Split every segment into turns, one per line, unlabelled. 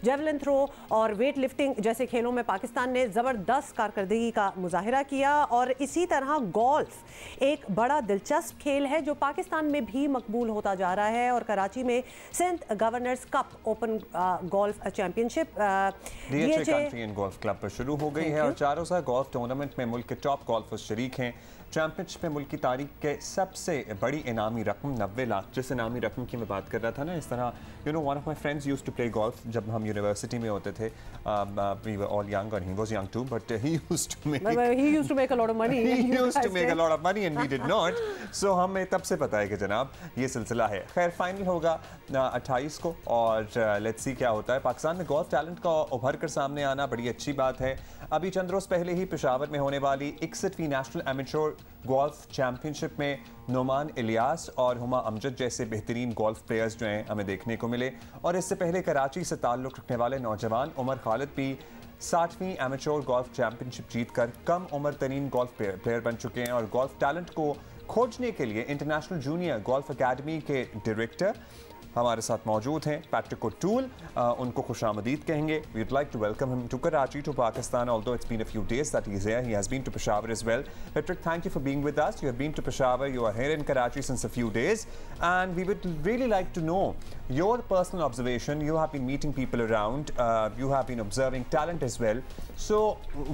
Javelin throw और weight lifting जैसे खेलों में पाकिस्तान ने ज़बरदस्त कारकर्दगी का मुजाहिरा किया। और इसी तरह गोल्फ एक बड़ा दिलचस्प खेल है जो पाकिस्तान में भी मकबूल होता जा रहा है। और कराची में Sindh governor's cup open golf championship
country in golf club पर शुरू हो गई है और चारों सा गोल्फ टूर्नामेंट में मुल्क के टॉप गोल्फर्स शरीक हैं। चैंपियनशिप में मुल्क की तारीख के सबसे बड़ी इनामी रकम 90 लाख, जिस इनामी रकम की मैं बात कर रहा था ना, इस तरह one of my friends used to play golf जब हम यूनिवर्सिटी में होते थे। वी वर ऑल यंग और he was young too, but he used to make
a lot of money.
He used to make a lot of money and we did not. So हमें तब से पता है कि जनाब ये सिलसिला है। खैर फाइनल होगा 28 को और लेट्स सी क्या होता है। पाकिस्तान में गोल्फ टैलेंट का उभर कर सामने आना बड़ी अच्छी बात है। अभी चंद रोज़ पहले ही पेशावर में होने वाली 61वीं नेशनल एमेच्योर गोल्फ चैंपियनशिप में नोमान इलियास और हुमा अमजद जैसे बेहतरीन गोल्फ प्लेयर्स जो हैं हमें देखने को मिले। और इससे पहले कराची से ताल्लुक़ रखने वाले नौजवान उमर खालिद भी 60वीं एमेच्योर गोल्फ चैंपियनशिप जीतकर कम उम्र तरीन गोल्फ प्लेयर बन चुके हैं। और गोल्फ टैलेंट को खोजने के लिए इंटरनेशनल जूनियर गोल्फ अकेडमी के डायरेक्टर हमारे साथ मौजूद हैं, पैट्रिक ओटूल। उनको खुशामदीद कहेंगे। We would like to welcome him to Karachi, to Pakistan, although it's been a few days that he's here. He has been to Peshawar as well. Patrick, thank you for being with us. You have been to Peshawar, you are here in Karachi since a few days, and we would really like to know your personal observation. You have been meeting people around, you have been observing talent as well. So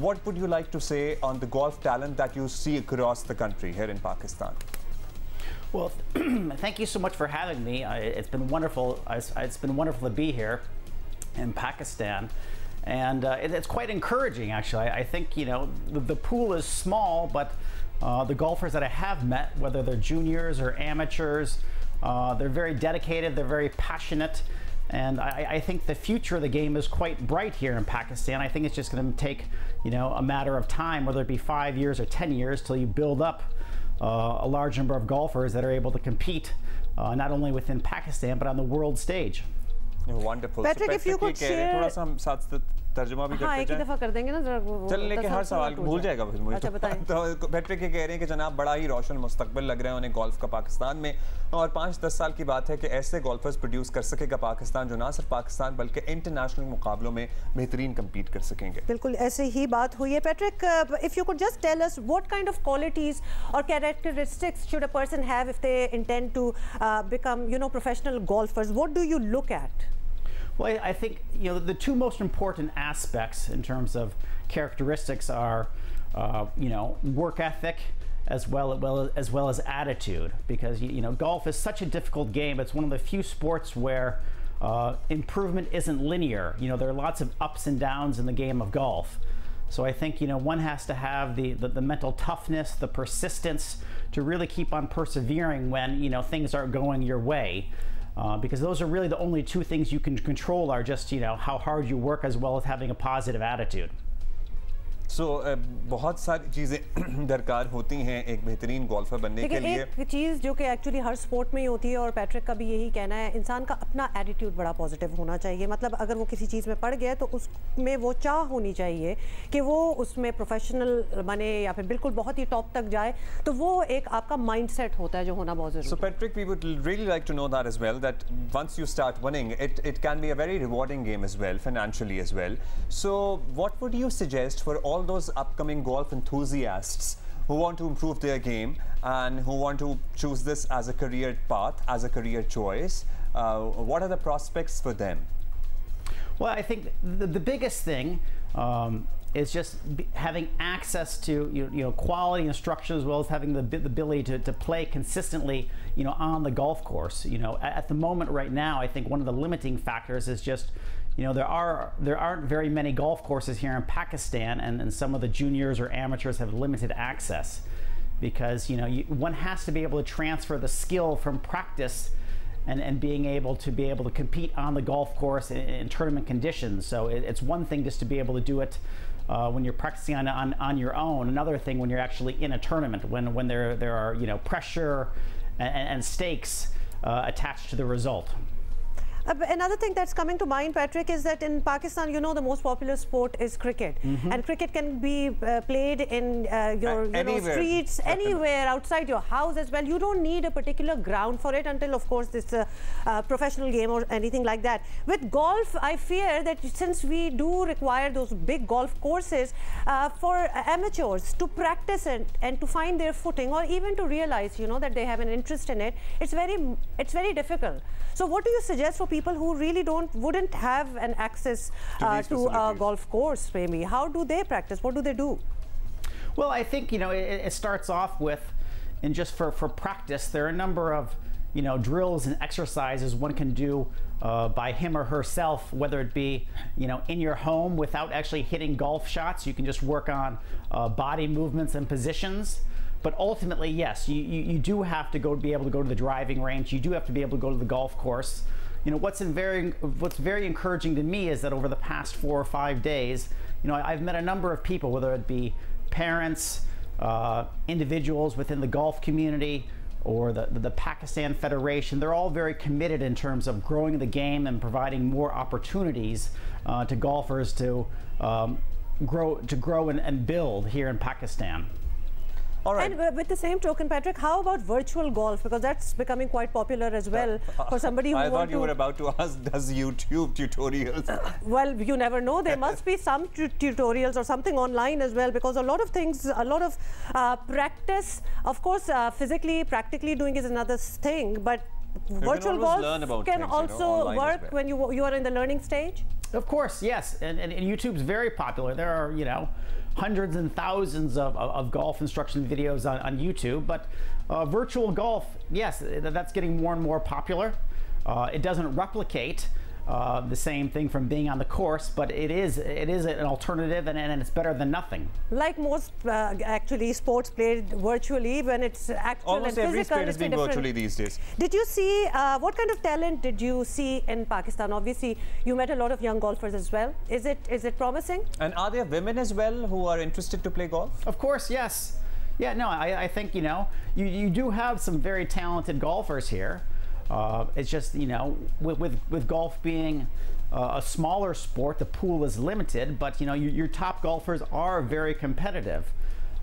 what would you like to say on the golf talent that you see across the country here in Pakistan?
Well, thank you so much for having me. It's been wonderful. It's been wonderful to be here in Pakistan, and it's quite encouraging, actually. I think the pool is small, but the golfers that I have met, whether they're juniors or amateurs, they're very dedicated. They're very passionate. And I think the future of the game is quite bright here in Pakistan. I think it's just going to take, a matter of time, whether it be 5 years or 10 years, till you build up a large number of golfers that are able to compete not only within Pakistan but on the world stage.
Wonderful.
Patrick, if you could share
थोड़ा सा हम साथ तर्जुमा भी करते
एक ही दफा कर देंगे ना जरा
चलने के हर सवाल भूल जाएगा फिर मुझे।
अच्छा बताएं।
तो पैट्रिक ये कह रहे हैं कि जनाब बड़ा ही रोशन मुस्तकबिल लग रहा है उन्हें गोल्फ का पाकिस्तान में, और 5-10 साल की बात है कि ऐसे गोल्फर्स प्रोड्यूस कर सकेगा पाकिस्तान जो ना सिर्फ पाकिस्तान बल्कि इंटरनेशनल मुकाबलों में बेहतरीन कम्पीट कर सकेंगे।
बिल्कुल ऐसे ही बात हुई है। Patrick, if you could just tell us what kind of qualities or characteristics should a person have if they intend to become professional golfers, what do you look at?
Well, I think the two most important aspects in terms of characteristics are work ethic as well as attitude, because golf is such a difficult game. It's one of the few sports where improvement isn't linear. There are lots of ups and downs in the game of golf. So I think one has to have the mental toughness, the persistence to really keep on persevering when things aren't going your way. Because those are really the only two things you can control are just how hard you work as well as having a positive attitude.
So, बहुत सारी चीज़ें दरकार होती हैं एक बेहतरीन golfer बनने के लिए।
एक चीज़ जो कि एक्चुअली हर स्पोर्ट में ही होती है और पैट्रिक का भी यही कहना है, इंसान का अपना एटीट्यूड बड़ा पॉजिटिव होना चाहिए। मतलब अगर वो किसी चीज़ में पड़ गया तो उसमें वो चाह होनी चाहिए कि वो उसमें प्रोफेशनल बने या फिर बिल्कुल बहुत ही टॉप तक जाए, तो वो एक आपका माइंडसेट होता है जो होना बहुत ज़रूरी है।
So Patrick, we would really like to know that as well, that once you start winning, it can be a very rewarding game as well, financially as well. So what would you suggest for all those upcoming golf enthusiasts who want to improve their game and who want to choose this as a career path, as a career choice? What are the prospects for them?
Well, I think the biggest thing is just having access to quality instruction, as well as having the ability to play consistently on the golf course. At the moment right now, I think one of the limiting factors is just there aren't very many golf courses here in Pakistan, and some of the juniors or amateurs have limited access, because one has to be able to transfer the skill from practice and being able to compete on the golf course in tournament conditions. So it's one thing just to be able to do it when you're practicing on your own. Another thing when you're actually in a tournament, when there are pressure and stakes attached to the result.
Another thing that's coming to mind, Patrick, is that in Pakistan, you know, the most popular sport is cricket, and cricket can be played in your streets, anywhere outside your house as well. You don't need a particular ground for it until, of course, this professional game or anything like that. With golf, I fear that since we do require those big golf courses for amateurs to practice and to find their footing, or even to realize, you know, that they have an interest in it, it's very difficult. So what do you suggest for people who really wouldn't have an access to a golf course, maybe? How do they practice? What do they do?
Well, I think, you know, it starts off with, and just for practice, there are a number of, you know, drills and exercises one can do by him or herself, whether it be, you know, in your home without actually hitting golf shots. You can just work on body movements and positions. But ultimately, yes, you do have to be able to go to the driving range. You do have to be able to go to the golf course. You know, what's very encouraging to me is that over the past 4 or 5 days, you know, I've met a number of people, whether it be parents, individuals within the golf community, or the Pakistan Federation. They're all very committed in terms of growing the game and providing more opportunities to golfers to grow and build here in Pakistan.
All right.
And with the same token, Patrick, how about virtual golf? Because that's becoming quite popular as well for somebody who
I thought you were about to ask, does YouTube tutorials?
Well, you never know. There must be some tutorials or something online as well, because a lot of things, a lot of practice, of course, physically, practically doing is another thing, but virtual golf can also work when you are in the learning stage?
Of course, yes. And YouTube's very popular. There are, you know, hundreds and thousands of golf instruction videos on YouTube, but virtual golf, yes, that's getting more and more popular. It doesn't replicate the same thing from being on the course, but it is an alternative, and it's better than nothing.
Like most actually sports played virtually, when it's actual
almost
and
every
physical,
sport is being virtually these days.
Did you see what kind of talent did you see in Pakistan? Obviously, you met a lot of young golfers as well. Is it promising?
And are there women as well who are interested to play golf?
Of course, yes. Yeah, no, I think, you know, you do have some very talented golfers here. It's just, you know, with golf being a smaller sport, the pool is limited, but, you know, your top golfers are very competitive.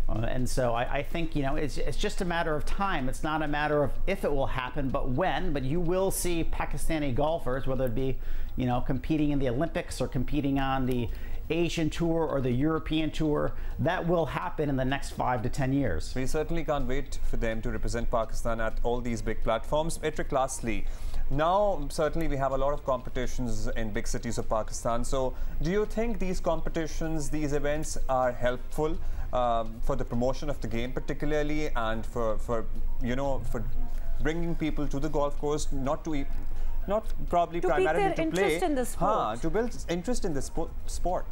And so I think, you know, it's just a matter of time. It's not a matter of if it will happen, but when. But you will see Pakistani golfers, whether it be, you know, competing in the Olympics or competing on the Asian Tour or the European Tour. That will happen in the next 5 to 10 years.
We certainly can't wait for them to represent Pakistan at all these big platforms. Patrick, lastly, now certainly we have a lot of competitions in big cities of Pakistan. So do you think these competitions, these events are helpful for the promotion of the game particularly, and for you know, for bringing people to the golf course, not probably primarily to play,
in the sport.
To build interest in the sport?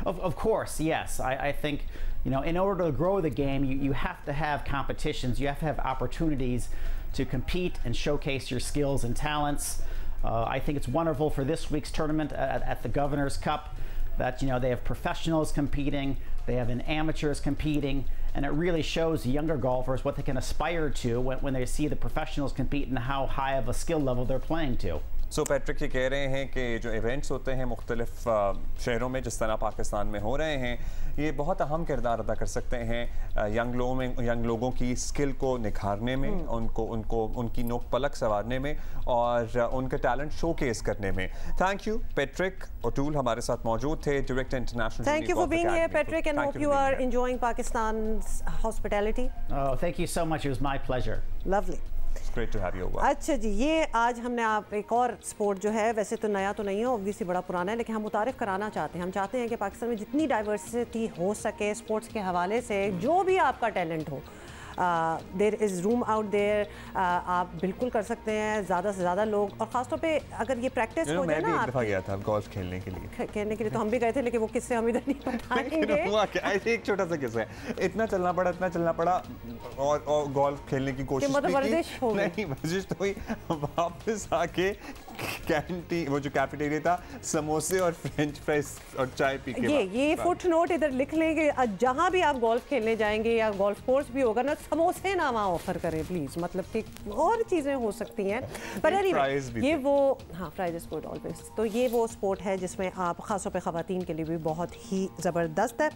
Of course, yes. I think, you know, in order to grow the game, you have to have competitions. You have to have opportunities to compete and showcase your skills and talents. I think it's wonderful for this week's tournament at the Governor's Cup that, you know, they have professionals competing, they have amateurs competing, and it really shows younger golfers what they can aspire to when they see the professionals compete and how high of a skill level they're playing to.
So Patrick ये कह रहे हैं कि जो events होते हैं मुख्तलिफ शहरों में जिस तरह पाकिस्तान में हो रहे हैं, ये बहुत अहम किरदार अदा कर सकते हैं यंग लोगों की स्किल को निखारने में, उनकी नोक पलक संवारने में और उनका टैलेंट शोकेस करने में. Thank you, Patrick O'Toole हमारे साथ मौजूद थे, Director International.
Thank you for being here, Patrick, and hope you are enjoying Pakistan's hospitality.
Oh, thank you so much. It was my pleasure.
Lovely.
It's great to have you over.
अच्छा जी, ये आज हमने आप एक और sport जो है, वैसे तो नया तो नहीं है, ऑब्वियसली बड़ा पुराना है, लेकिन हम मुतारिफ कराना चाहते हैं. हम चाहते हैं कि पाकिस्तान में जितनी डाइवर्सिटी हो सके स्पोर्ट्स के हवाले से, जो भी आपका टैलेंट हो, there is room out there, आप बिल्कुल कर सकते हैं. ज़्यादा से ज़्यादा लोग, और ख़ासतौर पे अगर ये प्रैक्टिस हो जाए ना,
मैं भी एक दफ़ा गया था गोल्फ खेलने के लिए
तो हम भी गए थे, लेकिन वो किस्से हम इधर नहीं बताएंगे.
ऐसे एक छोटा सा किस्सा है, इतना चलना पड़ा और गोल्फ खेलने की कोशिश की, नहीं वर्जिश तो हुई, वापस आके कैंटीन, वो जो कैफेटेरिया था, समोसे और फ्रेंच फ्राइज और चाय पी के
ये फुट नोट इधर लिख लेंगे, जहाँ भी आप गोल्फ खेलने जाएंगे या गोल्फ कोर्स भी होगा ना, समोसे ना वहाँ ऑफर करें प्लीज। मतलब कि और चीजें हो सकती हैं, पर ये वो, हाँ फ्राइज इज गुड ऑलवेज। तो ये वो स्पोर्ट है जिसमें आप खासतौर पे खवातीन के लिए भी बहुत ही जबरदस्त है।